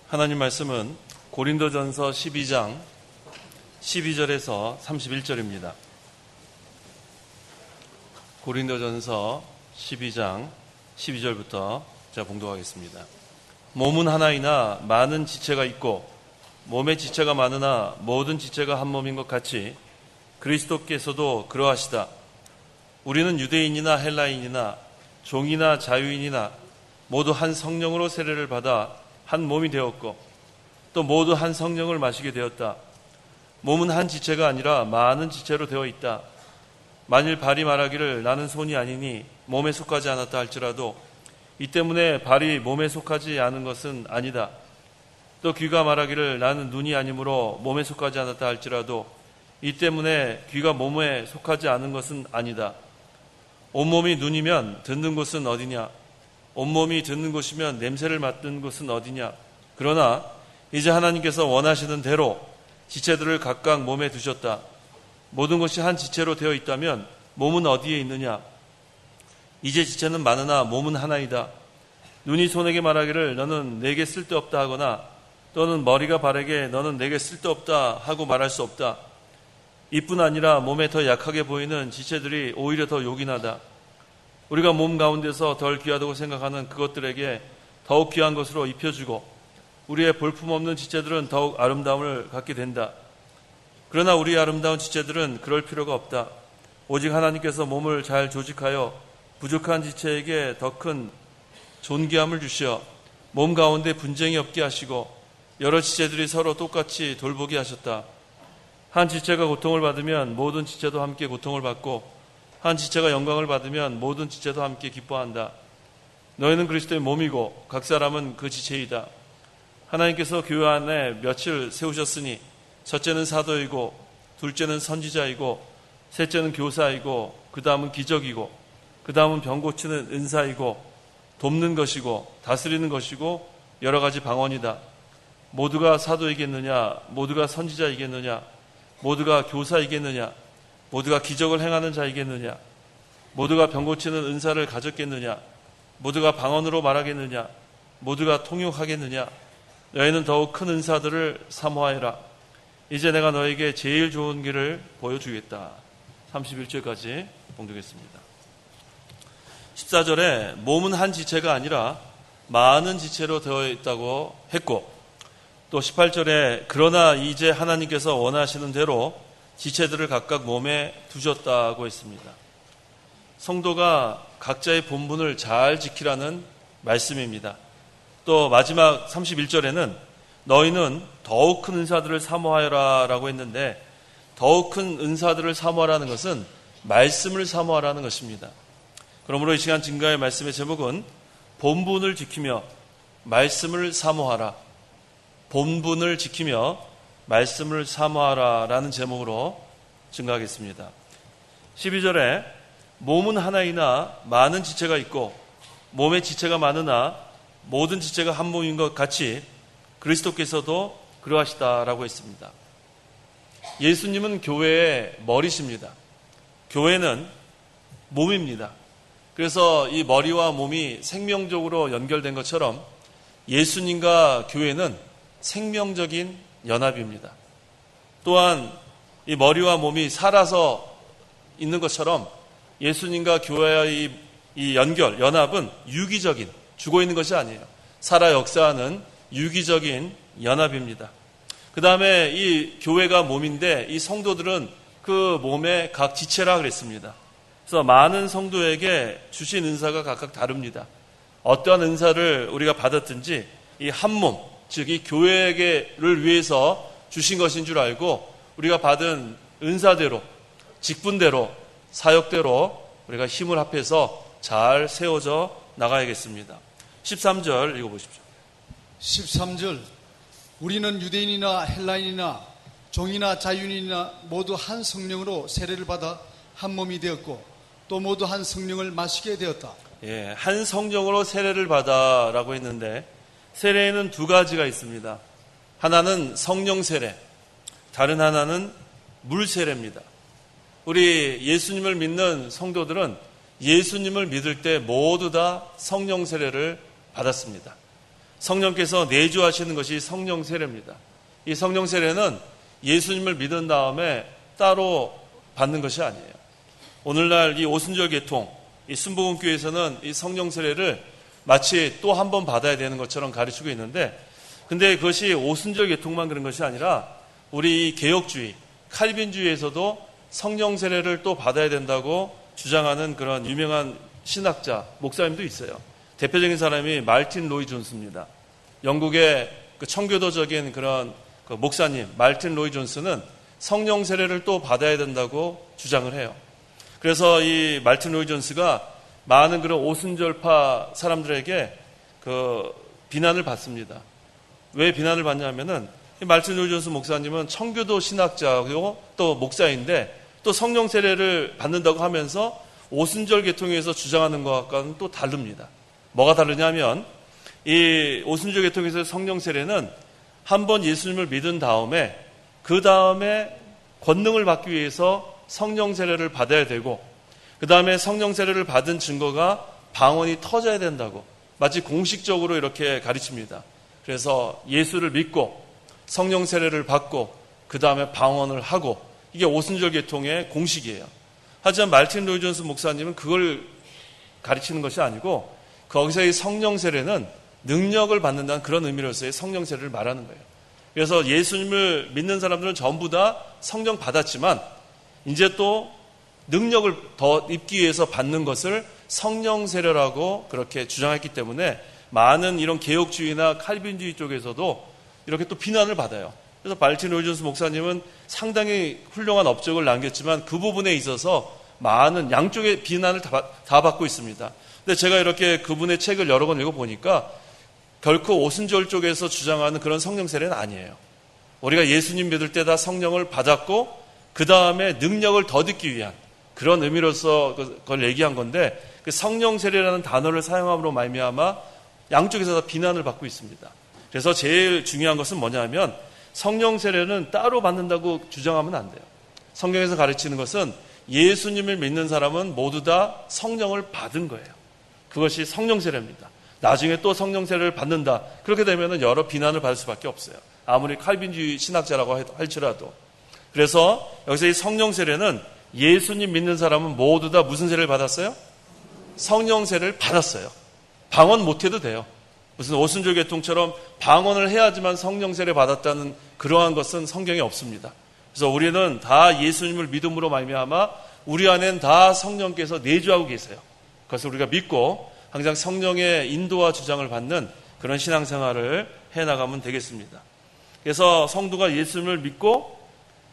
하나님 말씀은 고린도전서 12장 12절에서 31절입니다. 고린도전서 12장 12절부터 제가 봉독하겠습니다. 몸은 하나이나 많은 지체가 있고 몸의 지체가 많으나 모든 지체가 한 몸인 것 같이 그리스도께서도 그러하시다. 우리는 유대인이나 헬라인이나 종이나 자유인이나 모두 한 성령으로 세례를 받아 한 몸이 되었고 또 모두 한 성령을 마시게 되었다. 몸은 한 지체가 아니라 많은 지체로 되어 있다. 만일 발이 말하기를 나는 손이 아니니 몸에 속하지 않았다 할지라도 이 때문에 발이 몸에 속하지 않은 것은 아니다. 또 귀가 말하기를 나는 눈이 아니므로 몸에 속하지 않았다 할지라도 이 때문에 귀가 몸에 속하지 않은 것은 아니다. 온몸이 눈이면 듣는 곳은 어디냐? 온몸이 듣는 곳이면 냄새를 맡는 곳은 어디냐? 그러나 이제 하나님께서 원하시는 대로 지체들을 각각 몸에 두셨다. 모든 것이 한 지체로 되어 있다면 몸은 어디에 있느냐? 이제 지체는 많으나 몸은 하나이다. 눈이 손에게 말하기를 너는 내게 쓸데없다 하거나 또는 머리가 발에게 너는 내게 쓸데없다 하고 말할 수 없다. 이뿐 아니라 몸에 더 약하게 보이는 지체들이 오히려 더 요긴하다. 우리가 몸 가운데서 덜 귀하다고 생각하는 그것들에게 더욱 귀한 것으로 입혀주고 우리의 볼품없는 지체들은 더욱 아름다움을 갖게 된다. 그러나 우리의 아름다운 지체들은 그럴 필요가 없다. 오직 하나님께서 몸을 잘 조직하여 부족한 지체에게 더 큰 존귀함을 주시어 몸 가운데 분쟁이 없게 하시고 여러 지체들이 서로 똑같이 돌보게 하셨다. 한 지체가 고통을 받으면 모든 지체도 함께 고통을 받고 한 지체가 영광을 받으면 모든 지체도 함께 기뻐한다. 너희는 그리스도의 몸이고 각 사람은 그 지체이다. 하나님께서 교회 안에 며칠 세우셨으니 첫째는 사도이고 둘째는 선지자이고 셋째는 교사이고 그 다음은 기적이고 그 다음은 병 고치는 은사이고 돕는 것이고 다스리는 것이고 여러 가지 방언이다. 모두가 사도이겠느냐? 모두가 선지자이겠느냐? 모두가 교사이겠느냐? 모두가 기적을 행하는 자이겠느냐? 모두가 병 고치는 은사를 가졌겠느냐? 모두가 방언으로 말하겠느냐? 모두가 통역하겠느냐? 너희는 더욱 큰 은사들을 사모하여라. 이제 내가 너에게 제일 좋은 길을 보여주겠다. 31절까지 봉독했습니다. 14절에 몸은 한 지체가 아니라 많은 지체로 되어 있다고 했고 또 18절에 그러나 이제 하나님께서 원하시는 대로 지체들을 각각 몸에 두셨다고 했습니다. 성도가 각자의 본분을 잘 지키라는 말씀입니다. 또 마지막 31절에는 너희는 더욱 큰 은사들을 사모하여라 라고 했는데 더욱 큰 은사들을 사모하라는 것은 말씀을 사모하라는 것입니다. 그러므로 이 시간 증거의 말씀의 제목은 본분을 지키며 말씀을 사모하라. 본분을 지키며 말씀을 사모하라 라는 제목으로 증거하겠습니다. 12절에 몸은 하나이나 많은 지체가 있고 몸의 지체가 많으나 모든 지체가 한 몸인 것 같이 그리스도께서도 그러하시다라고 했습니다. 예수님은 교회의 머리십니다. 교회는 몸입니다. 그래서 이 머리와 몸이 생명적으로 연결된 것처럼 예수님과 교회는 생명적인 연합입니다. 또한 이 머리와 몸이 살아서 있는 것처럼 예수님과 교회의 이 연결, 연합은 유기적인, 죽어 있는 것이 아니에요. 살아 역사하는 유기적인 연합입니다. 그 다음에 이 교회가 몸인데 이 성도들은 그 몸의 각 지체라 그랬습니다. 그래서 많은 성도에게 주신 은사가 각각 다릅니다. 어떠한 은사를 우리가 받았든지 이 한 몸, 즉 이 교회를 위해서 주신 것인 줄 알고 우리가 받은 은사대로, 직분대로, 사역대로 우리가 힘을 합해서 잘 세워져 나가야겠습니다. 13절 읽어보십시오. 13절 우리는 유대인이나 헬라인이나 종이나 자유인이나 모두 한 성령으로 세례를 받아 한 몸이 되었고 또 모두 한 성령을 마시게 되었다. 예, 한 성령으로 세례를 받아라고 했는데 세례에는 두 가지가 있습니다. 하나는 성령 세례, 다른 하나는 물 세례입니다. 우리 예수님을 믿는 성도들은 예수님을 믿을 때 모두 다 성령 세례를 받았습니다. 성령께서 내주하시는 것이 성령 세례입니다. 이 성령 세례는 예수님을 믿은 다음에 따로 받는 것이 아니에요. 오늘날 이 오순절 계통, 이 순복음교회에서는 이 성령 세례를 마치 또 한 번 받아야 되는 것처럼 가르치고 있는데, 근데 그것이 오순절 계통만 그런 것이 아니라 우리 개혁주의, 칼빈주의에서도 성령 세례를 또 받아야 된다고 주장하는 그런 유명한 신학자, 목사님도 있어요. 대표적인 사람이 말틴 로이 존스입니다. 영국의 그 청교도적인 그런 그 목사님 말틴 로이 존스는 성령 세례를 또 받아야 된다고 주장을 해요. 그래서 이 말틴 로이 존스가 많은 그런 오순절파 사람들에게 그 비난을 받습니다. 왜 비난을 받냐면은 이 말틴 로이 존스 목사님은 청교도 신학자고 또 목사인데 또 성령 세례를 받는다고 하면서 오순절 계통에서 주장하는 것과는 또 다릅니다. 뭐가 다르냐면 이 오순절 계통에서 성령 세례는 한번 예수님을 믿은 다음에 그 다음에 권능을 받기 위해서 성령 세례를 받아야 되고, 그 다음에 성령 세례를 받은 증거가 방언이 터져야 된다고 마치 공식적으로 이렇게 가르칩니다. 그래서 예수를 믿고 성령 세례를 받고 그 다음에 방언을 하고, 이게 오순절 계통의 공식이에요. 하지만 말틴 로이 존스 목사님은 그걸 가르치는 것이 아니고 거기서의 성령 세례는 능력을 받는다는 그런 의미로서의 성령 세례를 말하는 거예요. 그래서 예수님을 믿는 사람들은 전부 다 성령 받았지만 이제 또 능력을 더 입기 위해서 받는 것을 성령 세례라고 그렇게 주장했기 때문에 많은 이런 개혁주의나 칼빈주의 쪽에서도 이렇게 또 비난을 받아요. 그래서 말틴 로이 존스 목사님은 상당히 훌륭한 업적을 남겼지만 그 부분에 있어서 많은 양쪽의 비난을 다 받고 있습니다. 근데 제가 이렇게 그분의 책을 여러 번 읽어보니까 결코 오순절 쪽에서 주장하는 그런 성령 세례는 아니에요. 우리가 예수님 믿을 때 다 성령을 받았고 그 다음에 능력을 더듬기 위한 그런 의미로서 그걸 얘기한 건데, 그 성령 세례라는 단어를 사용함으로 말미암아 양쪽에서 다 비난을 받고 있습니다. 그래서 제일 중요한 것은 뭐냐면 성령 세례는 따로 받는다고 주장하면 안 돼요. 성경에서 가르치는 것은 예수님을 믿는 사람은 모두 다 성령을 받은 거예요. 그것이 성령 세례입니다. 나중에 또 성령 세례를 받는다. 그렇게 되면 여러 비난을 받을 수밖에 없어요. 아무리 칼빈주의 신학자라고 할지라도. 그래서 여기서 이 성령 세례는 예수님 믿는 사람은 모두 다 무슨 세례를 받았어요? 성령 세례를 받았어요. 방언 못해도 돼요. 무슨 오순절 계통처럼 방언을 해야지만 성령 세례 받았다는 그러한 것은 성경에 없습니다. 그래서 우리는 다 예수님을 믿음으로 말미암아 우리 안엔 다 성령께서 내주하고 계세요. 그것을 우리가 믿고 항상 성령의 인도와 주장을 받는 그런 신앙생활을 해나가면 되겠습니다. 그래서 성도가 예수님을 믿고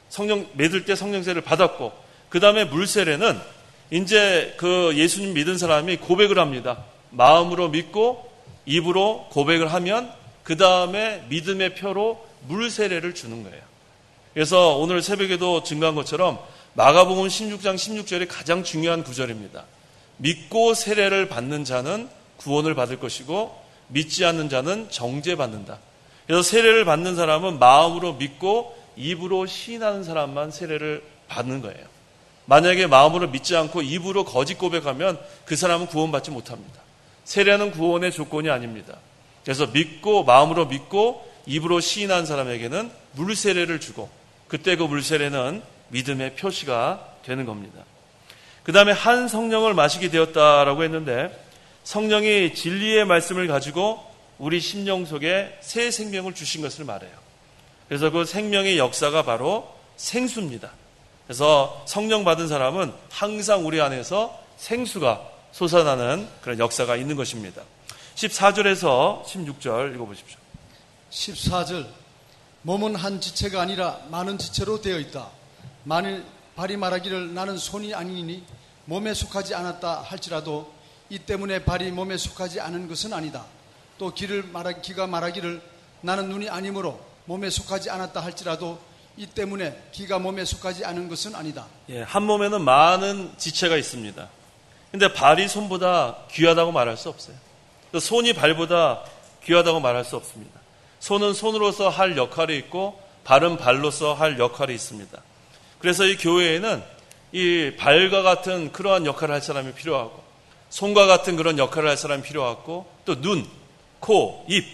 성령 믿을 때 성령세를 받았고, 그 다음에 물세례는 이제 그 예수님 믿은 사람이 고백을 합니다. 마음으로 믿고 입으로 고백을 하면 그 다음에 믿음의 표로 물세례를 주는 거예요. 그래서 오늘 새벽에도 증거한 것처럼 마가복음 16장 16절이 가장 중요한 구절입니다. 믿고 세례를 받는 자는 구원을 받을 것이고 믿지 않는 자는 정죄받는다. 그래서 세례를 받는 사람은 마음으로 믿고 입으로 시인하는 사람만 세례를 받는 거예요. 만약에 마음으로 믿지 않고 입으로 거짓 고백하면 그 사람은 구원받지 못합니다. 세례는 구원의 조건이 아닙니다. 그래서 믿고 마음으로 믿고 입으로 시인한 사람에게는 물세례를 주고, 그때 그 물세례는 믿음의 표시가 되는 겁니다. 그 다음에 한 성령을 마시게 되었다라고 했는데, 성령이 진리의 말씀을 가지고 우리 심령 속에 새 생명을 주신 것을 말해요. 그래서 그 생명의 역사가 바로 생수입니다. 그래서 성령 받은 사람은 항상 우리 안에서 생수가 솟아나는 그런 역사가 있는 것입니다. 14절에서 16절 읽어보십시오. 14절, 몸은 한 지체가 아니라 많은 지체로 되어 있다. 만일 발이 말하기를 나는 손이 아니니 몸에 속하지 않았다 할지라도 이 때문에 발이 몸에 속하지 않은 것은 아니다. 또 기가 말하기를 나는 눈이 아니므로 몸에 속하지 않았다 할지라도 이 때문에 기가 몸에 속하지 않은 것은 아니다. 예, 한 몸에는 많은 지체가 있습니다. 근데 발이 손보다 귀하다고 말할 수 없어요. 손이 발보다 귀하다고 말할 수 없습니다. 손은 손으로서 할 역할이 있고 발은 발로서 할 역할이 있습니다. 그래서 이 교회에는 이 발과 같은 그러한 역할을 할 사람이 필요하고, 손과 같은 그런 역할을 할 사람이 필요하고, 또 눈, 코, 입,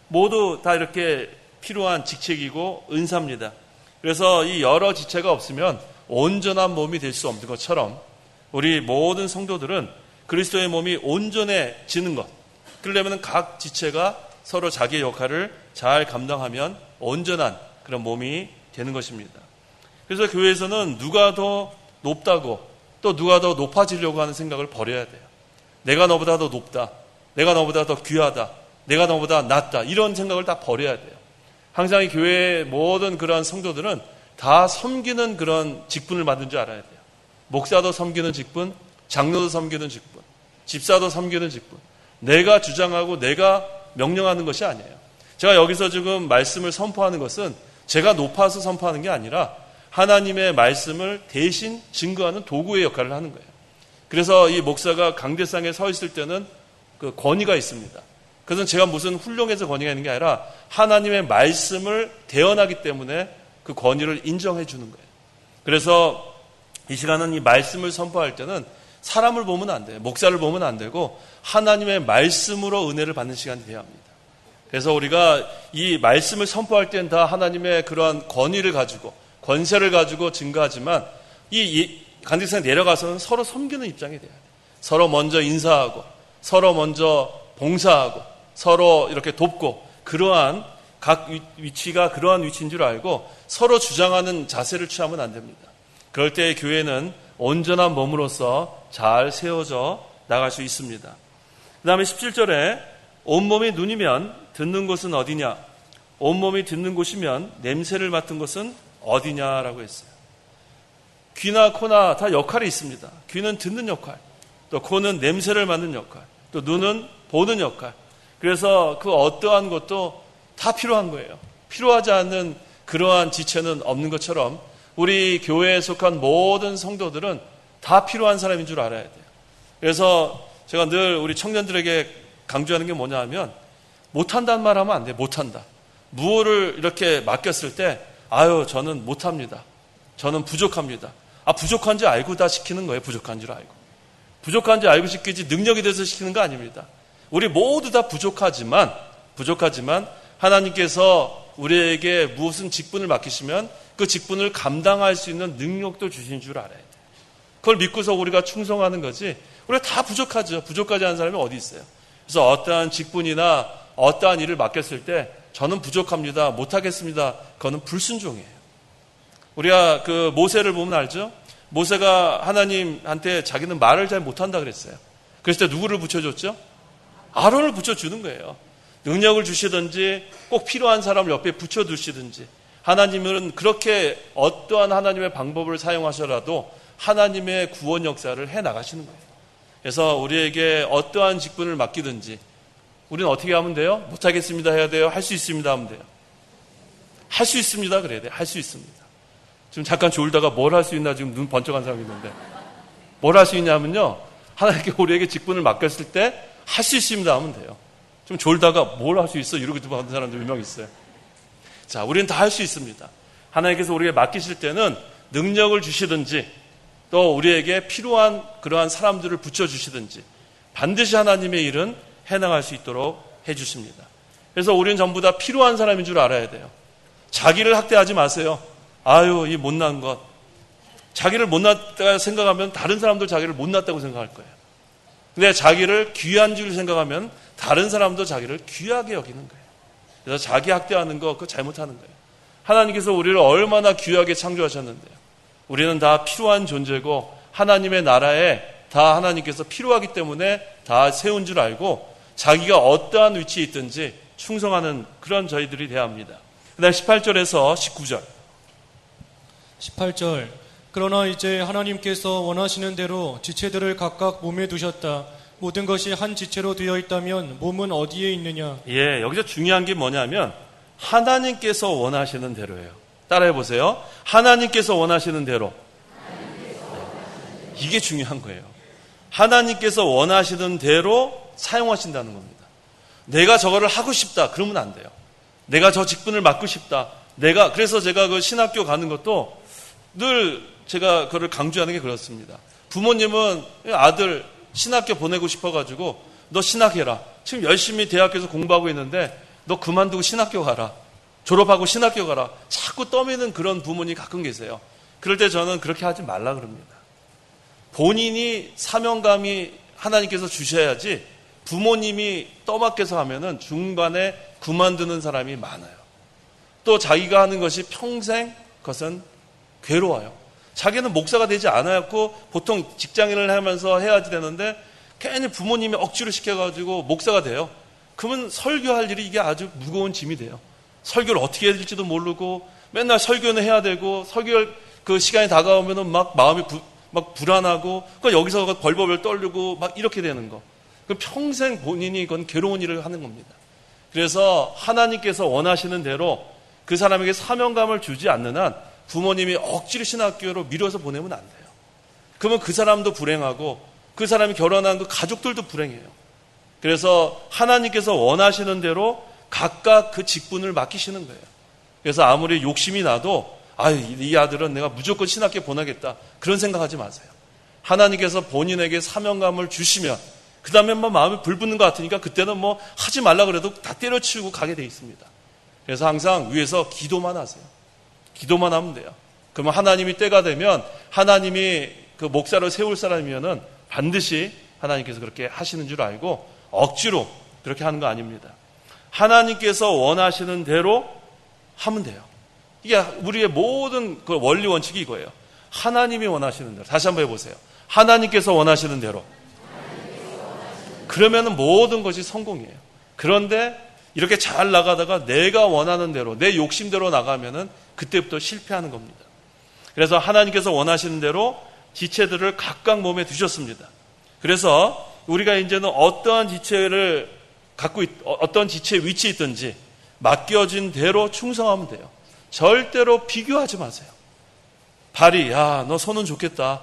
모두 다 이렇게 필요한 직책이고 은사입니다. 그래서 이 여러 지체가 없으면 온전한 몸이 될 수 없는 것처럼 우리 모든 성도들은 그리스도의 몸이 온전해지는 것, 그러려면 각 지체가 서로 자기의 역할을 잘 감당하면 온전한 그런 몸이 되는 것입니다. 그래서 교회에서는 누가 더 높다고 또 누가 더 높아지려고 하는 생각을 버려야 돼요. 내가 너보다 더 높다, 내가 너보다 더 귀하다, 내가 너보다 낫다, 이런 생각을 다 버려야 돼요. 항상 이 교회의 모든 그러한 성도들은 다 섬기는 그런 직분을 받는 줄 알아야 돼요. 목사도 섬기는 직분, 장로도 섬기는 직분, 집사도 섬기는 직분. 내가 주장하고 내가 명령하는 것이 아니에요. 제가 여기서 지금 말씀을 선포하는 것은 제가 높아서 선포하는 게 아니라 하나님의 말씀을 대신 증거하는 도구의 역할을 하는 거예요. 그래서 이 목사가 강대상에 서 있을 때는 그 권위가 있습니다. 그것은 제가 무슨 훌륭해서 권위가 있는 게 아니라 하나님의 말씀을 대언하기 때문에 그 권위를 인정해 주는 거예요. 그래서 이 시간은 이 말씀을 선포할 때는 사람을 보면 안 돼요. 목사를 보면 안 되고 하나님의 말씀으로 은혜를 받는 시간이 되어야 합니다. 그래서 우리가 이 말씀을 선포할 때는 다 하나님의 그러한 권위를 가지고 권세를 가지고 증거하지만 이 간직상에 내려가서는 서로 섬기는 입장이 돼야 돼요. 서로 먼저 인사하고 서로 먼저 봉사하고 서로 이렇게 돕고 그러한 각 위치가 그러한 위치인 줄 알고 서로 주장하는 자세를 취하면 안 됩니다. 그럴 때 교회는 온전한 몸으로서 잘 세워져 나갈 수 있습니다. 그 다음에 17절에 온몸이 눈이면 듣는 곳은 어디냐, 온몸이 듣는 곳이면 냄새를 맡은 곳은 어디냐라고 했어요. 귀나 코나 다 역할이 있습니다. 귀는 듣는 역할, 또 코는 냄새를 맡는 역할, 또 눈은 보는 역할. 그래서 그 어떠한 것도 다 필요한 거예요. 필요하지 않는 그러한 지체는 없는 것처럼 우리 교회에 속한 모든 성도들은 다 필요한 사람인 줄 알아야 돼요. 그래서 제가 늘 우리 청년들에게 강조하는 게 뭐냐 하면 못한다는 말 하면 안 돼요. 못한다. 무엇을 이렇게 맡겼을 때 아유 저는 못합니다. 저는 부족합니다. 부족한지 알고 다 시키는 거예요. 부족한 줄 알고. 부족한지 알고 시키지 능력이 돼서 시키는 거 아닙니다. 우리 모두 다 부족하지만 하나님께서 우리에게 무슨 직분을 맡기시면 그 직분을 감당할 수 있는 능력도 주신 줄 알아야 돼요. 그걸 믿고서 우리가 충성하는 거지. 우리가 다 부족하죠. 부족하지 않은 사람이 어디 있어요. 그래서 어떠한 직분이나 어떠한 일을 맡겼을 때 저는 부족합니다. 못하겠습니다. 그거는 불순종이에요. 우리가 그 모세를 보면 알죠? 모세가 하나님한테 자기는 말을 잘 못한다 그랬어요. 그랬을 때 누구를 붙여줬죠? 아론을 붙여주는 거예요. 능력을 주시든지 꼭 필요한 사람을 옆에 붙여두시든지 하나님은 그렇게 어떠한 하나님의 방법을 사용하셔라도 하나님의 구원 역사를 해나가시는 거예요. 그래서 우리에게 어떠한 직분을 맡기든지 우리는 어떻게 하면 돼요? 못하겠습니다 해야 돼요? 할 수 있습니다 하면 돼요? 할 수 있습니다 그래야 돼요. 할 수 있습니다. 지금 잠깐 졸다가 뭘 할 수 있나 지금 눈 번쩍한 사람이 있는데 뭘 할 수 있냐면요. 하나님께 우리에게 직분을 맡겼을 때 할 수 있습니다 하면 돼요. 좀 졸다가 뭘 할 수 있어? 이러고 하는 사람들 몇 명 있어요. 자, 우리는 다 할 수 있습니다. 하나님께서 우리에게 맡기실 때는 능력을 주시든지 또 우리에게 필요한 그러한 사람들을 붙여주시든지 반드시 하나님의 일은 해나갈 수 있도록 해주십니다. 그래서 우리는 전부 다 필요한 사람인 줄 알아야 돼요. 자기를 학대하지 마세요. 아유, 이 못난 것. 자기를 못났다고 생각하면 다른 사람도 자기를 못났다고 생각할 거예요. 근데 자기를 귀한 줄 생각하면 다른 사람도 자기를 귀하게 여기는 거예요. 그래서 자기 학대하는 거 그거 잘못하는 거예요. 하나님께서 우리를 얼마나 귀하게 창조하셨는데요. 우리는 다 필요한 존재고 하나님의 나라에 다 하나님께서 필요하기 때문에 다 세운 줄 알고 자기가 어떠한 위치에 있든지 충성하는 그런 저희들이 되어야 합니다. 그 다음 18절에서 19절 18절 그러나 이제 하나님께서 원하시는 대로 지체들을 각각 몸에 두셨다. 모든 것이 한 지체로 되어 있다면 몸은 어디에 있느냐? 예, 여기서 중요한 게 뭐냐면 하나님께서 원하시는 대로예요. 따라해 보세요. 하나님께서 원하시는 대로. 이게 중요한 거예요. 하나님께서 원하시는 대로 사용하신다는 겁니다. 내가 저거를 하고 싶다 그러면 안 돼요. 내가 저 직분을 맡고 싶다. 그래서 제가 그 신학교 가는 것도 늘 제가 그걸 강조하는 게 그렇습니다. 부모님은 아들 신학교 보내고 싶어가지고 너 신학해라. 지금 열심히 대학에서 공부하고 있는데 너 그만두고 신학교 가라. 졸업하고 신학교 가라. 자꾸 떠미는 그런 부모님이 가끔 계세요. 그럴 때 저는 그렇게 하지 말라 그럽니다. 본인이 사명감이 하나님께서 주셔야지 부모님이 떠맡겨서 하면은 중간에 그만두는 사람이 많아요. 또 자기가 하는 것이 평생 그것은 괴로워요. 자기는 목사가 되지 않았고 보통 직장인을 하면서 해야지 되는데 괜히 부모님이 억지로 시켜가지고 목사가 돼요. 그러면 설교할 일이 이게 아주 무거운 짐이 돼요. 설교를 어떻게 해야 될지도 모르고 맨날 설교는 해야 되고 설교 그 시간이 다가오면은 막 마음이 막 불안하고 그 여기서 벌벌 떨리고 막 이렇게 되는 거. 그 평생 본인이 그건 괴로운 일을 하는 겁니다. 그래서 하나님께서 원하시는 대로 그 사람에게 사명감을 주지 않는 한 부모님이 억지로 신학교로 밀어서 보내면 안 돼요. 그러면 그 사람도 불행하고 그 사람이 결혼한 그 가족들도 불행해요. 그래서 하나님께서 원하시는 대로 각각 그 직분을 맡기시는 거예요. 그래서 아무리 욕심이 나도 이 아들은 내가 무조건 신학교에 보내겠다 그런 생각하지 마세요. 하나님께서 본인에게 사명감을 주시면 그 다음에 마음이 불붙는 것 같으니까 그때는 하지 말라 그래도 다 때려치우고 가게 돼 있습니다. 그래서 항상 위에서 기도만 하세요. 기도만 하면 돼요. 그러면 하나님이 때가 되면 하나님이 그 목사를 세울 사람이면은 반드시 하나님께서 그렇게 하시는 줄 알고 억지로 그렇게 하는 거 아닙니다. 하나님께서 원하시는 대로 하면 돼요. 이게 우리의 모든 그 원리 원칙이 이거예요. 하나님이 원하시는 대로. 다시 한번 해보세요. 하나님께서 원하시는 대로. 그러면은 모든 것이 성공이에요. 그런데 이렇게 잘 나가다가 내가 원하는 대로, 내 욕심대로 나가면은 그때부터 실패하는 겁니다. 그래서 하나님께서 원하시는 대로 지체들을 각각 몸에 두셨습니다. 그래서 우리가 이제는 어떠한 지체를 어떤 지체에 위치에 있든지 맡겨진 대로 충성하면 돼요. 절대로 비교하지 마세요. 발이, 너 손은 좋겠다.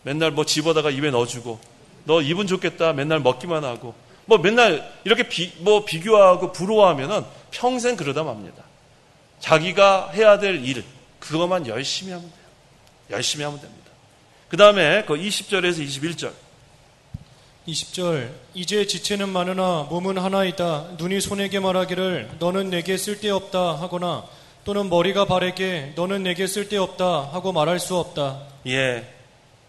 맨날 집어다가 입에 넣어주고, 너 입은 좋겠다. 맨날 먹기만 하고, 맨날 이렇게 비교하고 부러워하면은 평생 그러다 맙니다. 자기가 해야 될 일, 그것만 열심히 하면 돼요. 열심히 하면 됩니다. 그 다음에 그 20절에서 21절. 20절 이제 지체는 많으나 몸은 하나이다. 눈이 손에게 말하기를 너는 내게 쓸데없다 하거나 또는 머리가 발에게 너는 내게 쓸데없다 하고 말할 수 없다. 예,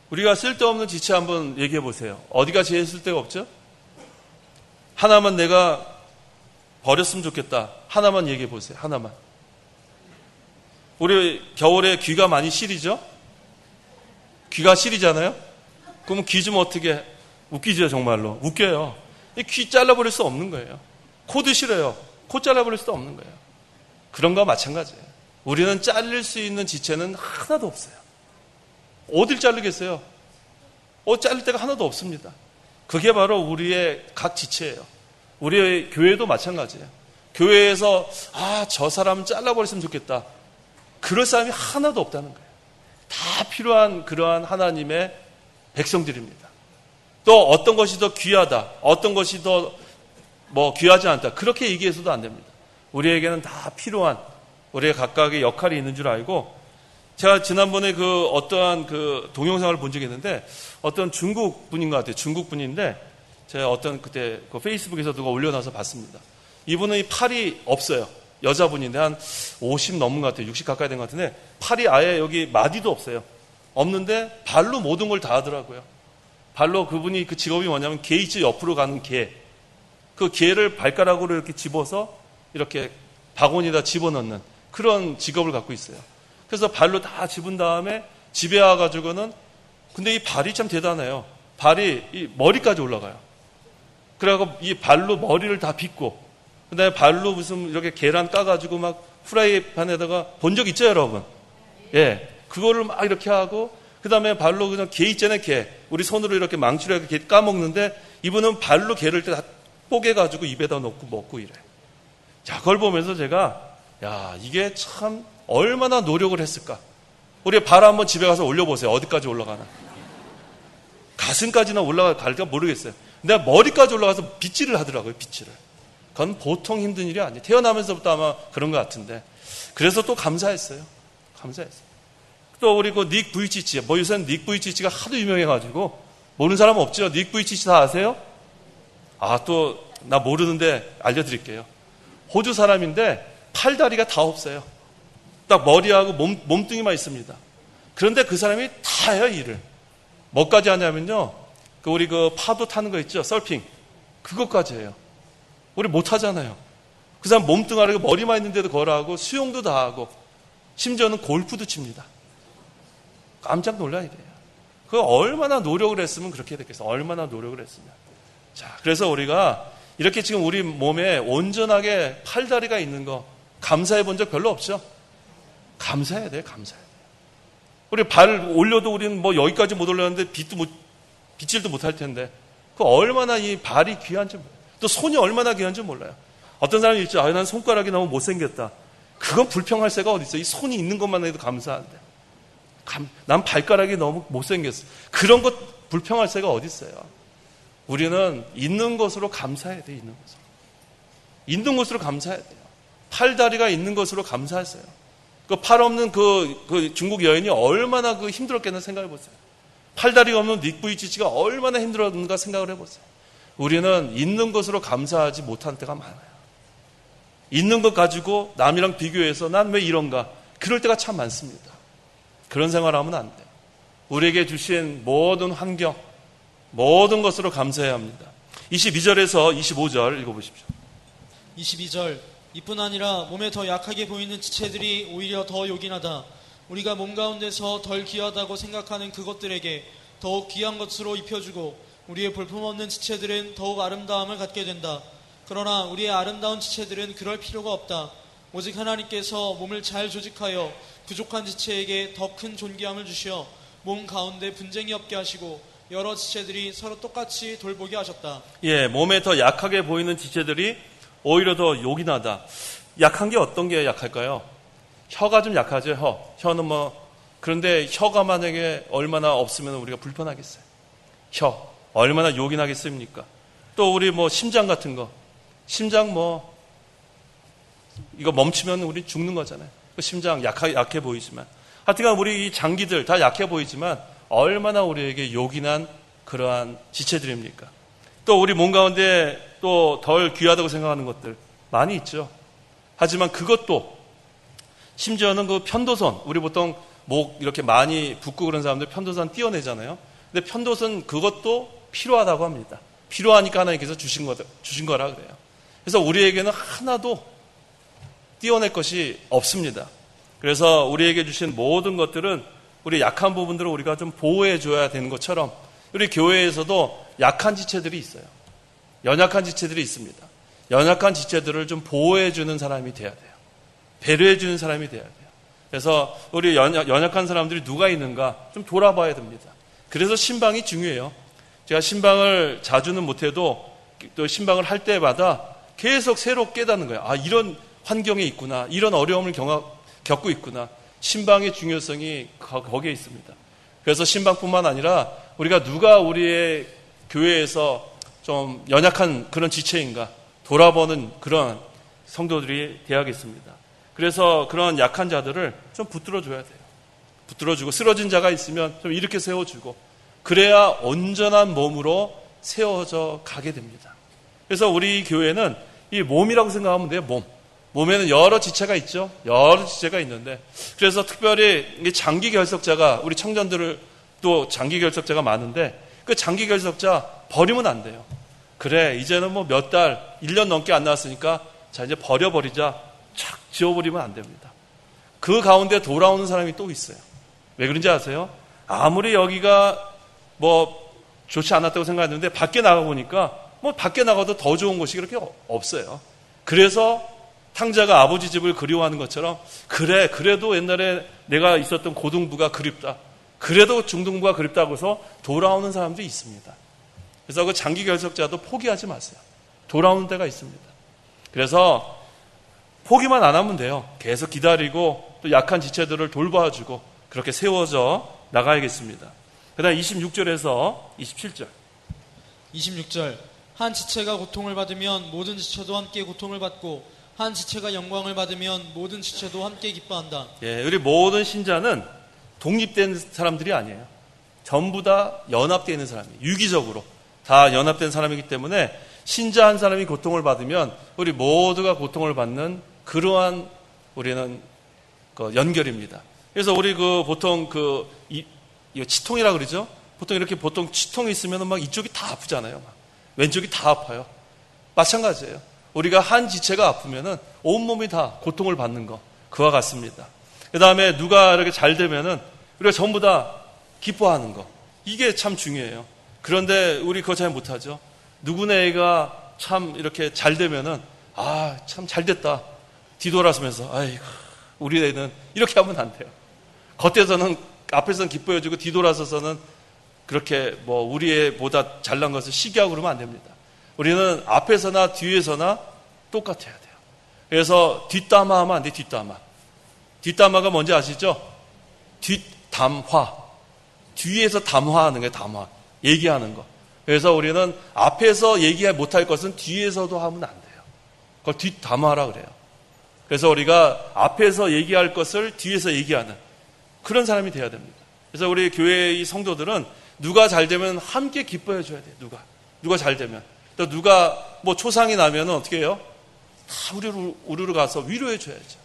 우리가 쓸데없는 지체 한번 얘기해 보세요. 어디가 제일 쓸데가 없죠? 하나만 내가 버렸으면 좋겠다. 하나만 얘기해 보세요. 하나만. 우리 겨울에 귀가 많이 시리죠? 귀가 시리잖아요? 그러면 귀 좀 어떻게 웃기죠, 정말로. 웃겨요. 귀 잘라버릴 수 없는 거예요. 코도 싫어요. 코 잘라버릴 수도 없는 거예요. 그런 거와 마찬가지예요. 우리는 잘릴 수 있는 지체는 하나도 없어요. 어딜 자르겠어요? 자를 데가 하나도 없습니다. 그게 바로 우리의 각 지체예요. 우리의 교회도 마찬가지예요. 교회에서 저 사람 잘라버렸으면 좋겠다. 그럴 사람이 하나도 없다는 거예요. 다 필요한 그러한 하나님의 백성들입니다. 또 어떤 것이 더 귀하다, 어떤 것이 더 귀하지 않다, 그렇게 얘기해서도 안 됩니다. 우리에게는 다 필요한 우리의 각각의 역할이 있는 줄 알고, 제가 지난번에 어떠한 동영상을 본 적이 있는데 어떤 중국 분인 것 같아요. 중국 분인데 제가 그때 페이스북에서 누가 올려놔서 봤습니다. 이분은 팔이 없어요. 여자분인데 한 50 넘은 것 같아요. 60 가까이 된 것 같은데 팔이 아예 여기 마디도 없어요. 없는데 발로 모든 걸 다 하더라고요. 발로 그분이 그 직업이 뭐냐면 개 있죠, 옆으로 가는 개. 그 개를 발가락으로 이렇게 집어서 이렇게 바구니에다 집어넣는 그런 직업을 갖고 있어요. 그래서 발로 다 집은 다음에 집에 와가지고는, 근데 이 발이 참 대단해요. 발이 이 머리까지 올라가요. 그래갖고 이 발로 머리를 다 빗고, 그 다음에 발로 무슨 이렇게 계란 까가지고 막 프라이팬에다가 본 적 있죠, 여러분? 예. 그거를 막 이렇게 하고, 그 다음에 발로 그냥 게 있잖아요, 게. 우리 손으로 이렇게 망치로 이렇게 까먹는데, 이분은 발로 게를 다 뽀개가지고 입에다 넣고 먹고 이래요. 자, 그걸 보면서 제가, 이게 참 얼마나 노력을 했을까. 우리 발 한번 집에 가서 올려보세요. 어디까지 올라가나. 가슴까지나 올라갈까 모르겠어요. 근데 머리까지 올라가서 빗질을 하더라고요, 빗질을. 그건 보통 힘든 일이 아니에요. 태어나면서부터 아마 그런 것 같은데. 그래서 또 감사했어요. 또 우리 닉 부이치치, 요새는 닉 부이치치가 하도 유명해가지고 모르는 사람 없죠? 닉 부이치치 다 아세요? 또 나 모르는데 알려드릴게요. 호주 사람인데 팔다리가 다 없어요. 딱 머리하고 몸뚱이만 있습니다. 그런데 그 사람이 다 해요, 일을. 뭐까지 하냐면요. 우리 파도 타는 거 있죠? 서핑. 그것까지 해요. 우리 못 하잖아요. 그 사람 몸뚱아리고 머리만 있는데도 그걸 하고 수영도 다 하고 심지어는 골프도 칩니다. 깜짝 놀라야 돼요. 그 얼마나 노력을 했으면 그렇게 됐겠어요. 얼마나 노력을 했으면. 자, 그래서 우리가 이렇게 지금 우리 몸에 온전하게 팔다리가 있는 거 감사해 본 적 별로 없죠? 감사해야 돼요. 감사해야 돼요. 우리 발 올려도 우리는 뭐 여기까지 못 올렸는데 빗질도 못할 텐데 그 얼마나 이 발이 귀한지 또 손이 얼마나 귀한지 몰라요. 어떤 사람이 있죠. 난 손가락이 너무 못생겼다. 그건 불평할 새가 어디 있어요. 이 손이 있는 것만 해도 감사한데. 난 발가락이 너무 못생겼어. 그런 것 불평할 새가 어디 있어요. 우리는 있는 것으로 감사해야 돼요. 있는 것으로. 있는 것으로 감사해야 돼요. 팔다리가 있는 것으로 감사하세요. 그 팔 없는 그 중국 여인이 얼마나 힘들었겠나 생각해 보세요. 팔다리가 없는 닉부이치치가 얼마나 힘들었는가 생각을 해보세요. 우리는 있는 것으로 감사하지 못하는 때가 많아요. 있는 것 가지고 남이랑 비교해서 난 왜 이런가? 그럴 때가 참 많습니다. 그런 생활하면 안 돼요. 우리에게 주신 모든 환경, 모든 것으로 감사해야 합니다. 22절에서 25절 읽어보십시오. 22절 이뿐 아니라 몸에 더 약하게 보이는 지체들이 오히려 더 요긴하다. 우리가 몸 가운데서 덜 귀하다고 생각하는 그것들에게 더욱 귀한 것으로 입혀주고 우리의 볼품없는 지체들은 더욱 아름다움을 갖게 된다. 그러나 우리의 아름다운 지체들은 그럴 필요가 없다. 오직 하나님께서 몸을 잘 조직하여 부족한 지체에게 더 큰 존귀함을 주시어 몸 가운데 분쟁이 없게 하시고 여러 지체들이 서로 똑같이 돌보게 하셨다. 예, 몸에 더 약하게 보이는 지체들이 오히려 더 요긴하다. 약한 게 어떤 게 약할까요? 혀가 좀 약하죠. 혀는 그런데 혀가 만약에 얼마나 없으면 우리가 불편하겠어요. 혀 얼마나 요긴하겠습니까? 또 우리 심장 같은 거, 심장 이거 멈추면 우리 죽는 거잖아요. 심장 약해 보이지만, 하여튼간 우리 이 장기들 다 약해 보이지만 얼마나 우리에게 요긴한 그러한 지체들입니까? 또 우리 몸 가운데 또 덜 귀하다고 생각하는 것들 많이 있죠. 하지만 그것도 심지어는 그 편도선, 우리 보통 목 이렇게 많이 붓고 그런 사람들 편도선 띄어내잖아요. 근데 편도선 그것도 필요하다고 합니다. 필요하니까 하나님께서 주신 거라 그래요. 그래서 우리에게는 하나도 띄어낼 것이 없습니다. 그래서 우리에게 주신 모든 것들은 우리 약한 부분들을 우리가 좀 보호해 줘야 되는 것처럼 우리 교회에서도 약한 지체들이 있어요. 연약한 지체들이 있습니다. 연약한 지체들을 좀 보호해 주는 사람이 돼야 돼요. 배려해 주는 사람이 돼야 돼요. 그래서 우리 연약한 사람들이 누가 있는가 좀 돌아봐야 됩니다. 그래서 신방이 중요해요. 제가 신방을 자주는 못해도 또 신방을 할 때마다 계속 새로 깨닫는 거예요. 이런 환경에 있구나. 이런 어려움을 겪고 있구나. 신방의 중요성이 거기에 있습니다. 그래서 신방뿐만 아니라 우리가 누가 우리의 교회에서 좀 연약한 그런 지체인가 돌아보는 그런 성도들이 되어야겠습니다. 그래서 그런 약한 자들을 좀 붙들어줘야 돼요. 붙들어주고 쓰러진 자가 있으면 좀 이렇게 세워주고 그래야 온전한 몸으로 세워져 가게 됩니다. 그래서 우리 교회는 이 몸이라고 생각하면 돼요. 몸에는 여러 지체가 있죠. 여러 지체가 있는데 그래서 특별히 장기 결석자가 우리 청년들을 또 장기 결석자가 많은데 그 장기 결석자 버리면 안 돼요. 그래 이제는 몇 달, 1년 넘게 안 나왔으니까 자 이제 버려버리자 착 지워버리면 안 됩니다. 그 가운데 돌아오는 사람이 또 있어요. 왜 그런지 아세요? 아무리 여기가 좋지 않았다고 생각했는데 밖에 나가보니까 밖에 나가도 더 좋은 곳이 그렇게 없어요. 그래서 탕자가 아버지 집을 그리워하는 것처럼 그래도 옛날에 내가 있었던 고등부가 그립다. 그래도 중등부가 그립다고 해서 돌아오는 사람도 있습니다. 그래서 그 장기 결석자도 포기하지 마세요. 돌아오는 때가 있습니다. 그래서 포기만 안 하면 돼요. 계속 기다리고 또 약한 지체들을 돌봐주고 그렇게 세워져 나가야겠습니다. 그 다음 26절에서 27절. 26절 한 지체가 고통을 받으면 모든 지체도 함께 고통을 받고 한 지체가 영광을 받으면 모든 지체도 함께 기뻐한다. 예, 우리 모든 신자는 독립된 사람들이 아니에요. 전부 다 연합되어 있는 사람이에요. 유기적으로 다 연합된 사람이기 때문에 신자 한 사람이 고통을 받으면 우리 모두가 고통을 받는 그러한 우리는 그 연결입니다. 그래서 우리 보통 이 치통이라고 그러죠? 보통 치통이 있으면 막 이쪽이 다 아프잖아요. 막. 왼쪽이 다 아파요. 마찬가지예요. 우리가 한 지체가 아프면은 온몸이 다 고통을 받는 거. 그와 같습니다. 그 다음에 누가 이렇게 잘 되면은 우리가 전부 다 기뻐하는 거. 이게 참 중요해요. 그런데 우리 그거 잘 못하죠. 누구네 애가 참 이렇게 잘 되면은 참 잘 됐다. 뒤돌아서면서 아이고 우리 애는 이렇게 하면 안 돼요. 앞에서는 기뻐해주고 뒤돌아서서는 그렇게 우리 애보다 잘난 것을 시기하고 그러면 안 됩니다. 우리는 앞에서나 뒤에서나 똑같아야 돼요. 그래서 뒷담화 하면 안 돼. 뒷담화가 뭔지 아시죠? 뒷담화. 뒤에서 담화하는 거예요. 담화. 얘기하는 거. 그래서 우리는 앞에서 얘기 못할 것은 뒤에서도 하면 안 돼요. 그걸 뒷담화라 그래요. 그래서 우리가 앞에서 얘기할 것을 뒤에서 얘기하는 그런 사람이 돼야 됩니다. 그래서 우리 교회의 성도들은 누가 잘 되면 함께 기뻐해 줘야 돼요. 누가 잘 되면. 또 누가 초상이 나면 어떻게 해요? 다 우르르 가서 위로해 줘야죠.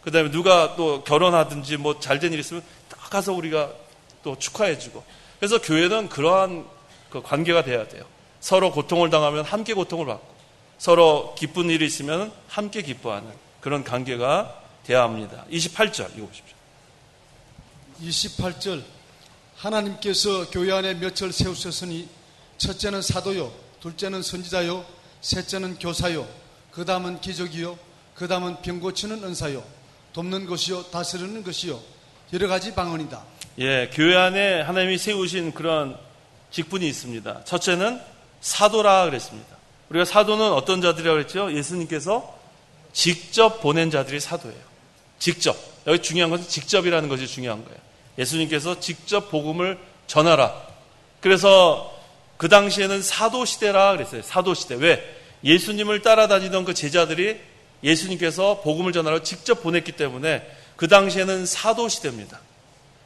그 다음에 누가 또 결혼하든지 잘 된 일 있으면 딱 가서 우리가 또 축하해 주고. 그래서 교회는 그러한 그 관계가 돼야 돼요. 서로 고통을 당하면 함께 고통을 받고, 서로 기쁜 일이 있으면 함께 기뻐하는 그런 관계가 돼야 합니다. 28절 읽어보십시오. 28절 하나님께서 교회 안에 몇을 세우셨으니 첫째는 사도요, 둘째는 선지자요, 셋째는 교사요, 그 다음은 기적이요, 그 다음은 병 고치는 은사요, 돕는 것이요, 다스리는 것이요, 여러 가지 방언이다. 예, 교회 안에 하나님이 세우신 그런 직분이 있습니다. 첫째는 사도라 그랬습니다. 우리가 사도는 어떤 자들이라고 그랬죠? 예수님께서 직접 보낸 자들이 사도예요. 직접. 여기 중요한 것은 직접이라는 것이 중요한 거예요. 예수님께서 직접 복음을 전하라. 그래서 그 당시에는 사도시대라 그랬어요. 사도시대. 왜? 예수님을 따라다니던 그 제자들이 예수님께서 복음을 전하러 직접 보냈기 때문에 그 당시에는 사도시대입니다.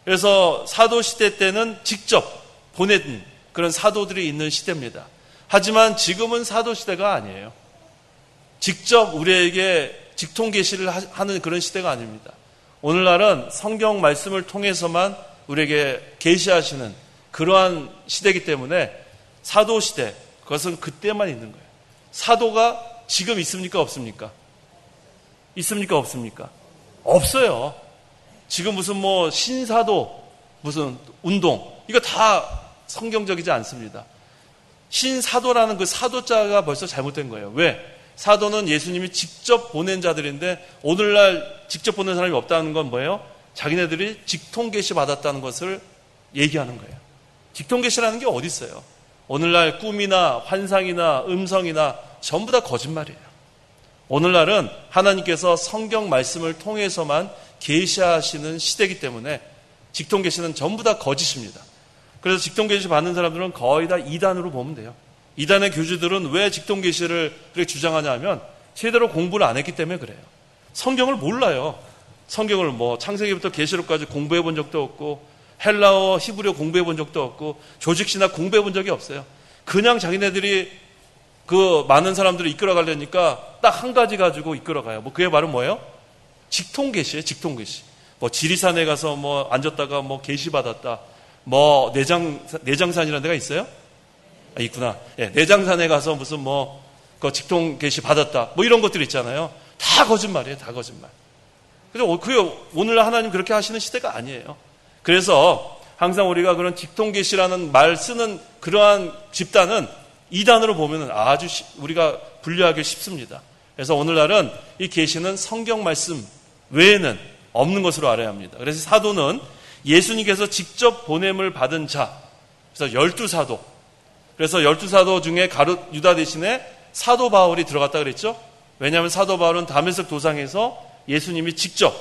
그래서 사도시대 때는 직접 보낸 그런 사도들이 있는 시대입니다. 하지만 지금은 사도시대가 아니에요. 직접 우리에게 직통계시를 하는 그런 시대가 아닙니다. 오늘날은 성경 말씀을 통해서만 우리에게 계시하시는 그러한 시대이기 때문에 사도시대, 그것은 그때만 있는 거예요. 사도가 지금 있습니까? 없습니까? 있습니까? 없습니까? 없어요. 지금 무슨 신사도, 무슨 운동, 이거 다 성경적이지 않습니다. 신사도라는 그 사도자가 벌써 잘못된 거예요. 왜? 사도는 예수님이 직접 보낸 자들인데 오늘날 직접 보낸 사람이 없다는 건 뭐예요? 자기네들이 직통계시 받았다는 것을 얘기하는 거예요. 직통계시라는 게 어디 있어요? 오늘날 꿈이나 환상이나 음성이나 전부 다 거짓말이에요. 오늘날은 하나님께서 성경 말씀을 통해서만 계시하시는 시대이기 때문에 직통계시는 전부 다 거짓입니다. 그래서 직통계시 받는 사람들은 거의 다 이단으로 보면 돼요. 이단의 교주들은 왜 직통계시를 그렇게 주장하냐 하면 제대로 공부를 안 했기 때문에 그래요. 성경을 몰라요. 성경을 창세기부터 계시록까지 공부해 본 적도 없고 헬라어, 히브리어 공부해 본 적도 없고 조직신학 공부해 본 적이 없어요. 그냥 자기네들이 그 많은 사람들을 이끌어 가려니까 딱 한 가지 가지고 이끌어 가요. 그의 말은 뭐예요? 직통계시예요. 직통계시. 지리산에 가서 앉았다가 계시 받았다. 내장산이라는 데가 있어요? 있구나. 예, 내장산에 가서 무슨 그 직통계시 받았다. 이런 것들 있잖아요. 다 거짓말이에요. 다 거짓말. 그래서 오늘 하나님 그렇게 하시는 시대가 아니에요. 그래서 항상 우리가 그런 직통계시라는 말 쓰는 그러한 집단은 이단으로 보면 아주 우리가 분류하기 쉽습니다. 그래서 오늘날은 이 계시는 성경 말씀 외에는 없는 것으로 알아야 합니다. 그래서 사도는 예수님께서 직접 보냄을 받은 자. 그래서 12사도. 그래서 12사도 중에 유다 대신에 사도 바울이 들어갔다 그랬죠? 왜냐하면 사도 바울은 다메섹 도상에서 예수님이 직접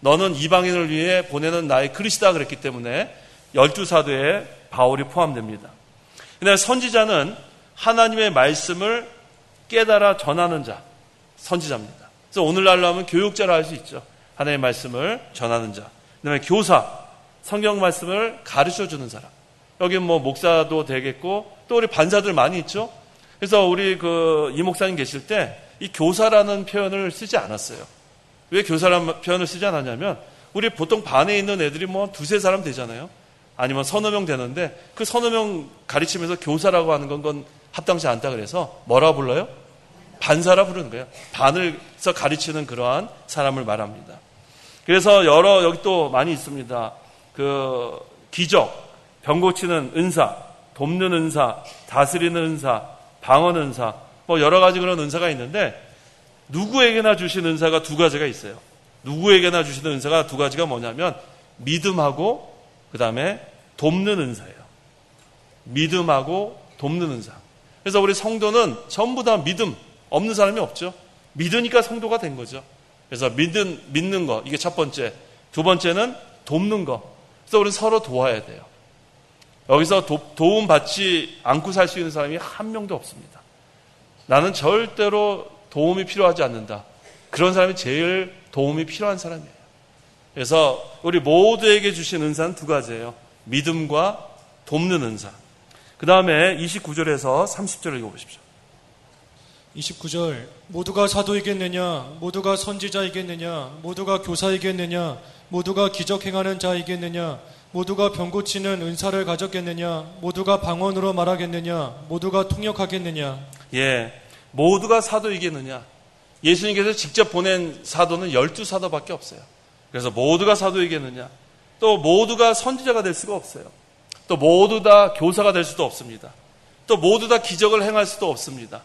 너는 이방인을 위해 보내는 나의 그릇이다 그랬기 때문에 12사도에 바울이 포함됩니다. 그다음에 선지자는 하나님의 말씀을 깨달아 전하는 자, 선지자입니다. 그래서 오늘날로 하면 교육자라 할 수 있죠. 하나님의 말씀을 전하는 자. 그다음에 교사, 성경 말씀을 가르쳐주는 사람. 여기 목사도 되겠고 또 우리 반사들 많이 있죠. 그래서 우리 이 목사님 계실 때 이 교사라는 표현을 쓰지 않았어요. 왜 교사라는 표현을 쓰지 않았냐면 우리 보통 반에 있는 애들이 뭐 두세 사람 되잖아요. 아니면 서너 명 되는데 그 서너 명 가르치면서 교사라고 하는 건 합당치 않다 그래서 뭐라 불러요? 반사라 부르는 거예요. 반을서 가르치는 그러한 사람을 말합니다. 그래서 여기 또 많이 있습니다. 기적, 병 고치는 은사, 돕는 은사, 다스리는 은사, 방언 은사, 뭐 여러 가지 그런 은사가 있는데 누구에게나 주신 은사가 두 가지가 있어요. 누구에게나 주시는 은사가 두 가지가 뭐냐면 믿음하고 그 다음에 돕는 은사예요. 믿음하고 돕는 은사. 그래서 우리 성도는 전부 다 믿음 없는 사람이 없죠. 믿으니까 성도가 된 거죠. 그래서 믿는 거 이게 첫 번째. 두 번째는 돕는 거. 그래서 우리는 서로 도와야 돼요. 여기서 도움 받지 않고 살 수 있는 사람이 한 명도 없습니다. 나는 절대로 도움이 필요하지 않는다. 그런 사람이 제일 도움이 필요한 사람이에요. 그래서 우리 모두에게 주신 은사는 두 가지예요. 믿음과 돕는 은사. 그 다음에 29절에서 30절을 읽어보십시오. 29절 모두가 사도이겠느냐 모두가 선지자이겠느냐 모두가 교사이겠느냐 모두가 기적 행하는 자이겠느냐 모두가 병 고치는 은사를 가졌겠느냐 모두가 방언으로 말하겠느냐 모두가 통역하겠느냐. 예, 모두가 사도이겠느냐. 예수님께서 직접 보낸 사도는 12사도밖에 없어요. 그래서 모두가 사도이겠느냐. 또 모두가 선지자가 될 수가 없어요. 또 모두 다 교사가 될 수도 없습니다. 또 모두 다 기적을 행할 수도 없습니다.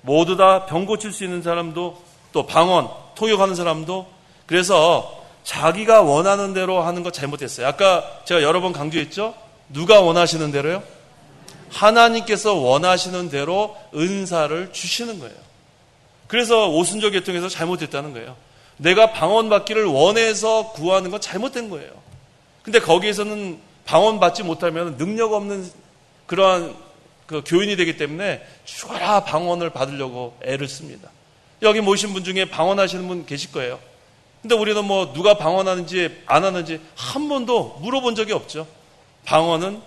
모두 다 병 고칠 수 있는 사람도 또 방언, 통역하는 사람도. 그래서 자기가 원하는 대로 하는 거 잘못했어요. 아까 제가 여러 번 강조했죠. 누가 원하시는 대로요? 하나님께서 원하시는 대로 은사를 주시는 거예요. 그래서 오순절 계통에서 잘못했다는 거예요. 내가 방언 받기를 원해서 구하는 건 잘못된 거예요. 근데 거기에서는 방언 받지 못하면 능력 없는 그러한 교인이 되기 때문에 죽어라 방언을 받으려고 애를 씁니다. 여기 모신 분 중에 방언하시는 분 계실 거예요. 근데 우리는 뭐 누가 방언하는지 안 하는지 한 번도 물어본 적이 없죠. 방언은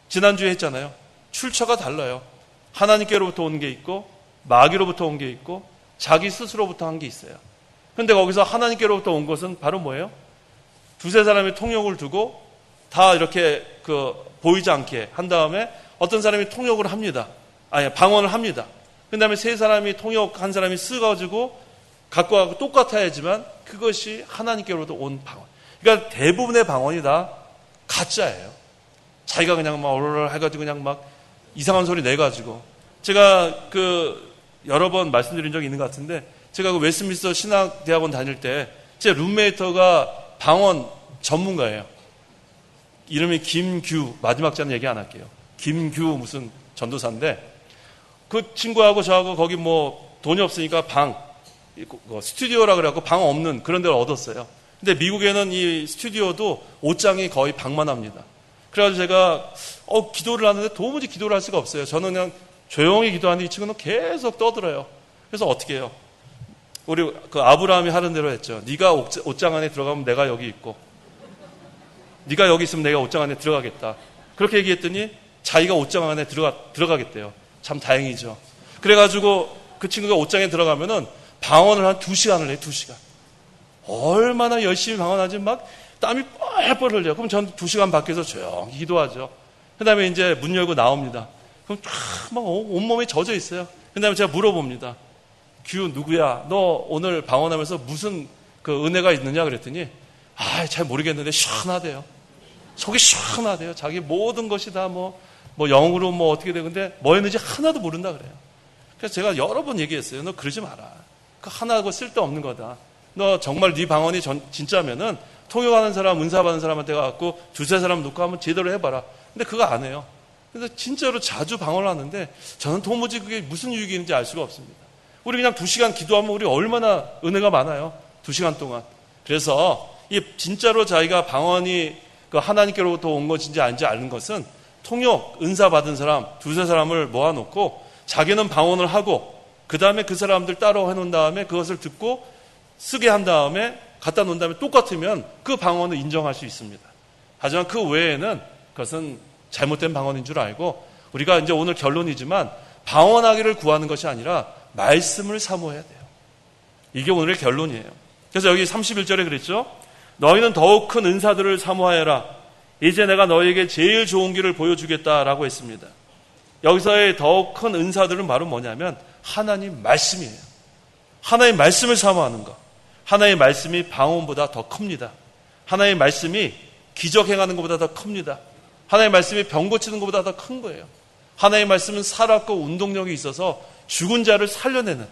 지난주에 했잖아요. 출처가 달라요. 하나님께로부터 온 게 있고 마귀로부터 온 게 있고 자기 스스로부터 한 게 있어요. 그런데 거기서 하나님께로부터 온 것은 바로 뭐예요? 두세 사람이 통역을 두고 다 이렇게 보이지 않게 한 다음에 어떤 사람이 통역을 합니다. 방언을 합니다. 그 다음에 세 사람이 통역한 사람이 쓰가지고 갖고 가고 똑같아야지만 그것이 하나님께로부터 온 방언. 그러니까 대부분의 방언이 다 가짜예요. 자기가 그냥 막 오르르 해가지고 그냥 막 이상한 소리 내가지고. 제가 여러 번 말씀드린 적이 있는 것 같은데 제가 웨스트민스터 신학대학원 다닐 때 제 룸메이터가 방언 전문가예요. 이름이 김규, 마지막 자는 얘기 안 할게요. 김규 무슨 전도사인데 그 친구하고 저하고 거기 뭐 돈이 없으니까 스튜디오라 그래갖고 방 없는 그런 데를 얻었어요. 근데 미국에는 이 스튜디오도 옷장이 거의 방만 합니다. 그래가지고 제가 기도를 하는데 도무지 기도를 할 수가 없어요. 저는 그냥 조용히 기도하는데 이 친구는 계속 떠들어요. 그래서 어떻게 해요? 우리 아브라함이 하는 대로 했죠. 네가 옷장 안에 들어가면 내가 여기 있고 네가 여기 있으면 내가 옷장 안에 들어가겠다. 그렇게 얘기했더니 자기가 옷장 안에 들어가겠대요. 참 다행이죠. 그래가지고 그 친구가 옷장에 들어가면은 방언을 한 2시간을 해요. 2시간. 얼마나 열심히 방언하지 막 땀이 뻘뻘 흘려요. 그럼 전 2시간 밖에서 조용히 기도하죠. 그 다음에 이제 문 열고 나옵니다. 그럼 막 온몸이 젖어 있어요. 그 다음에 제가 물어봅니다. 규 누구야? 너 오늘 방언하면서 무슨 은혜가 있느냐 그랬더니 잘 모르겠는데 시원하대요. 속이 시원하대요. 자기 모든 것이 다 뭐 영으로 뭐 어떻게 되는데 뭐였는지 하나도 모른다 그래요. 그래서 제가 여러 번 얘기했어요. 너 그러지 마라. 그 하나고 쓸데없는 거다. 너 정말 네 방언이 진짜면은 통역하는 사람, 은사 받는 사람한테 가갖고 두세 사람 놓고 한번 제대로 해봐라. 근데 그거 안 해요. 그래서 진짜로 자주 방언을 하는데 저는 도무지 그게 무슨 유익이 있는지 알 수가 없습니다. 우리 그냥 2시간 기도하면 우리 얼마나 은혜가 많아요. 2시간 동안. 그래서 이 진짜로 자기가 방언이 하나님께로부터 온 것인지 아닌지 아는 것은 통역, 은사 받은 사람, 두세 사람을 모아놓고 자기는 방언을 하고 그 다음에 그 사람들 따로 해놓은 다음에 그것을 듣고 쓰게 한 다음에 갖다 놓은 다음에 똑같으면 그 방언을 인정할 수 있습니다. 하지만 그 외에는 그것은 잘못된 방언인 줄 알고 우리가 이제 오늘 결론이지만 방언하기를 구하는 것이 아니라 말씀을 사모해야 돼요. 이게 오늘의 결론이에요. 그래서 여기 31절에 그랬죠. 너희는 더욱 큰 은사들을 사모하여라. 이제 내가 너희에게 제일 좋은 길을 보여주겠다라고 했습니다. 여기서의 더욱 큰 은사들은 바로 뭐냐면 하나님 말씀이에요. 하나님 말씀을 사모하는 것. 하나님의 말씀이 방언보다 더 큽니다. 하나님의 말씀이 기적 행하는 것보다 더 큽니다. 하나님의 말씀이 병 고치는 것보다 더 큰 거예요. 하나님의 말씀은 살았고 운동력이 있어서 죽은 자를 살려내는,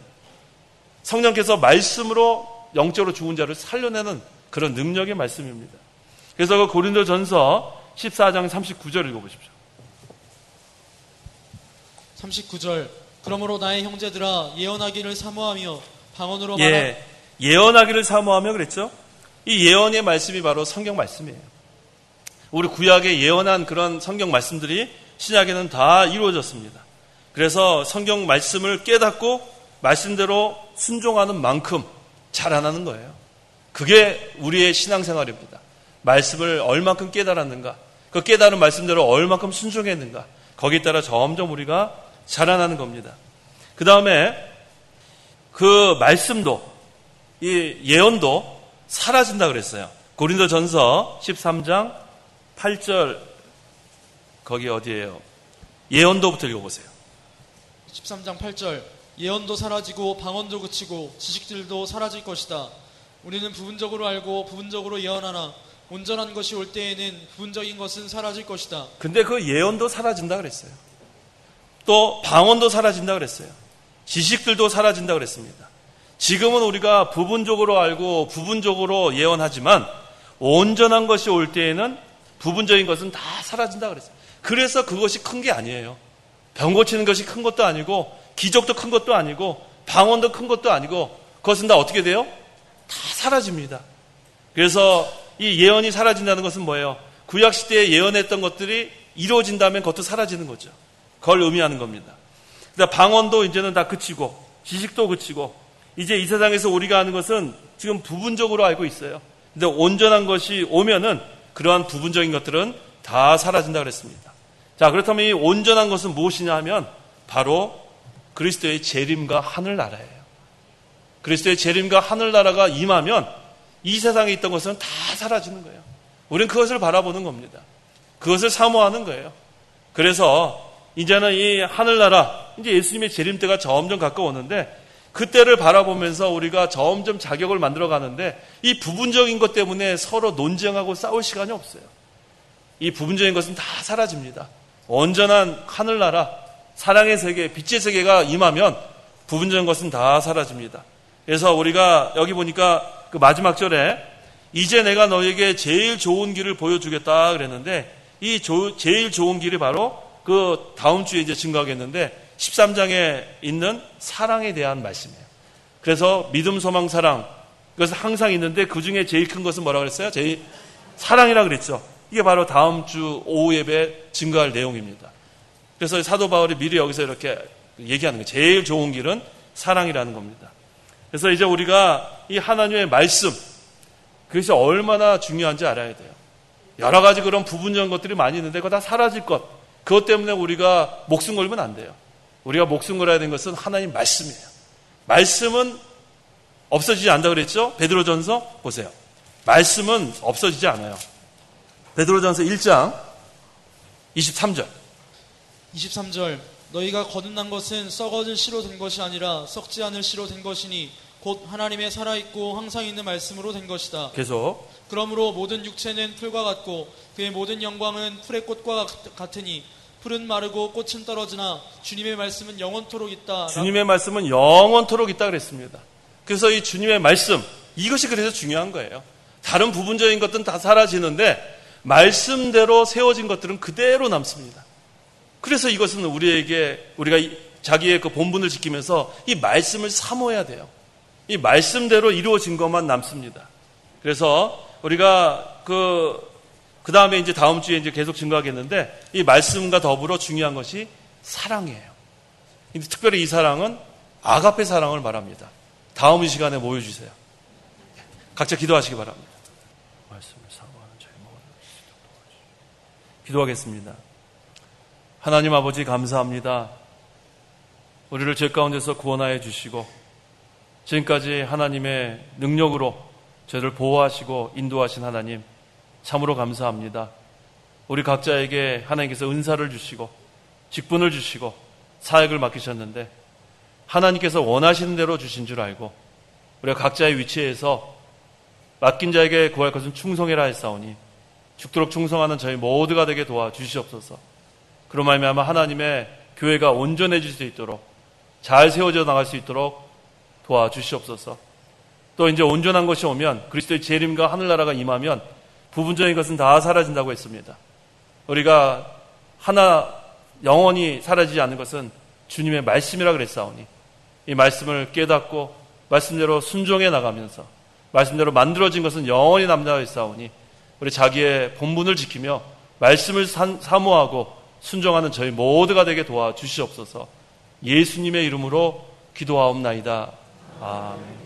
성령께서 말씀으로 영적으로 죽은 자를 살려내는 그런 능력의 말씀입니다. 그래서 그 고린도전서 14장 39절 읽어보십시오. 39절. 그러므로 나의 형제들아 예언하기를 사모하며 방언으로 예언하기를 사모하며 그랬죠. 이 예언의 말씀이 바로 성경 말씀이에요. 우리 구약에 예언한 그런 성경 말씀들이 신약에는 다 이루어졌습니다. 그래서 성경 말씀을 깨닫고 말씀대로 순종하는 만큼 자라나는 거예요. 그게 우리의 신앙생활입니다. 말씀을 얼만큼 깨달았는가, 그 깨달은 말씀대로 얼만큼 순종했는가, 거기에 따라 점점 우리가 자라나는 겁니다. 그 다음에 그 말씀도, 이 예언도 사라진다 그랬어요. 고린도전서 13장 8절, 거기 어디예요? 예언도부터 읽어보세요. 13장 8절. 예언도 사라지고 방언도 그치고 지식들도 사라질 것이다. 우리는 부분적으로 알고 부분적으로 예언하나 온전한 것이 올 때에는 부분적인 것은 사라질 것이다. 근데 그 예언도 사라진다 그랬어요. 또 방언도 사라진다 그랬어요. 지식들도 사라진다 그랬습니다. 지금은 우리가 부분적으로 알고 부분적으로 예언하지만 온전한 것이 올 때에는 부분적인 것은 다 사라진다 그랬어요. 그래서 그것이 큰 게 아니에요. 병 고치는 것이 큰 것도 아니고 기적도 큰 것도 아니고 방언도 큰 것도 아니고 그것은 다 어떻게 돼요? 다 사라집니다. 그래서 이 예언이 사라진다는 것은 뭐예요? 구약시대에 예언했던 것들이 이루어진다면 그것도 사라지는 거죠. 그걸 의미하는 겁니다. 그러니까 방언도 이제는 다 그치고 지식도 그치고 이제 이 세상에서 우리가 아는 것은 지금 부분적으로 알고 있어요. 근데 온전한 것이 오면은 그러한 부분적인 것들은 다 사라진다 그랬습니다. 자, 그렇다면 이 온전한 것은 무엇이냐 하면 바로 그리스도의 재림과 하늘나라예요. 그리스도의 재림과 하늘나라가 임하면 이 세상에 있던 것은 다 사라지는 거예요. 우리는 그것을 바라보는 겁니다. 그것을 사모하는 거예요. 그래서 이제는 이 하늘나라, 이제 예수님의 재림 때가 점점 가까웠는데 그때를 바라보면서 우리가 점점 자격을 만들어 가는데 이 부분적인 것 때문에 서로 논쟁하고 싸울 시간이 없어요. 이 부분적인 것은 다 사라집니다. 온전한 하늘나라, 사랑의 세계, 빛의 세계가 임하면 부분적인 것은 다 사라집니다. 그래서 우리가 여기 보니까 그 마지막 절에 이제 내가 너에게 제일 좋은 길을 보여주겠다 그랬는데 이 제일 좋은 길이 바로 그 다음 주에 이제 증거하겠는데 13장에 있는 사랑에 대한 말씀이에요. 그래서 믿음, 소망, 사랑, 그것은 항상 있는데 그 중에 제일 큰 것은 뭐라고 그랬어요? 제일 사랑이라 그랬죠. 이게 바로 다음 주 오후 예배 증거할 내용입니다. 그래서 사도 바울이 미리 여기서 이렇게 얘기하는 거예요. 제일 좋은 길은 사랑이라는 겁니다. 그래서 이제 우리가 이 하나님의 말씀, 그것이 얼마나 중요한지 알아야 돼요. 여러 가지 그런 부분적인 것들이 많이 있는데 그거 다 사라질 것. 그것 때문에 우리가 목숨 걸면 안 돼요. 우리가 목숨 걸어야 되는 것은 하나님 말씀이에요. 말씀은 없어지지 않는다 그랬죠? 베드로전서 보세요. 말씀은 없어지지 않아요. 베드로전서 1장 23절. 23절. 너희가 거듭난 것은 썩어질 씨로 된 것이 아니라 썩지 않을 씨로 된 것이니 곧 하나님의 살아있고 항상 있는 말씀으로 된 것이다. 계속. 그러므로 모든 육체는 풀과 같고 그의 모든 영광은 풀의 꽃과 같으니 풀은 마르고 꽃은 떨어지나 주님의 말씀은 영원토록 있다. 주님의 말씀은 영원토록 있다 그랬습니다. 그래서 이 주님의 말씀, 이것이 그래서 중요한 거예요. 다른 부분적인 것들은 다 사라지는데 말씀대로 세워진 것들은 그대로 남습니다. 그래서 이것은 우리에게 우리가 자기의 그 본분을 지키면서 이 말씀을 사모해야 돼요. 이 말씀대로 이루어진 것만 남습니다. 그래서 우리가 그 다음에 이제 다음 주에 이제 계속 증거하겠는데 이 말씀과 더불어 중요한 것이 사랑이에요. 근데 특별히 이 사랑은 아가페 사랑을 말합니다. 다음 이 시간에 모여주세요. 각자 기도하시기 바랍니다. 말씀을 사모하는 저희 모든 기도하겠습니다. 하나님 아버지 감사합니다. 우리를 죄 가운데서 구원하여 주시고 지금까지 하나님의 능력으로 저희를 보호하시고 인도하신 하나님 참으로 감사합니다. 우리 각자에게 하나님께서 은사를 주시고 직분을 주시고 사역을 맡기셨는데 하나님께서 원하시는 대로 주신 줄 알고 우리가 각자의 위치에서 맡긴 자에게 구할 것은 충성해라 했사오니 죽도록 충성하는 저희 모두가 되게 도와주시옵소서. 그로 말미암아 하나님의 교회가 온전해질 수 있도록 잘 세워져 나갈 수 있도록 도와주시옵소서. 또 이제 온전한 것이 오면 그리스도의 재림과 하늘나라가 임하면 부분적인 것은 다 사라진다고 했습니다. 우리가 하나 영원히 사라지지 않는 것은 주님의 말씀이라 그랬사오니 이 말씀을 깨닫고 말씀대로 순종해 나가면서 말씀대로 만들어진 것은 영원히 남다고 했사오니 우리 자기의 본분을 지키며 말씀을 사모하고 순종하는 저희 모두가 되게 도와주시옵소서. 예수님의 이름으로 기도하옵나이다. 아멘.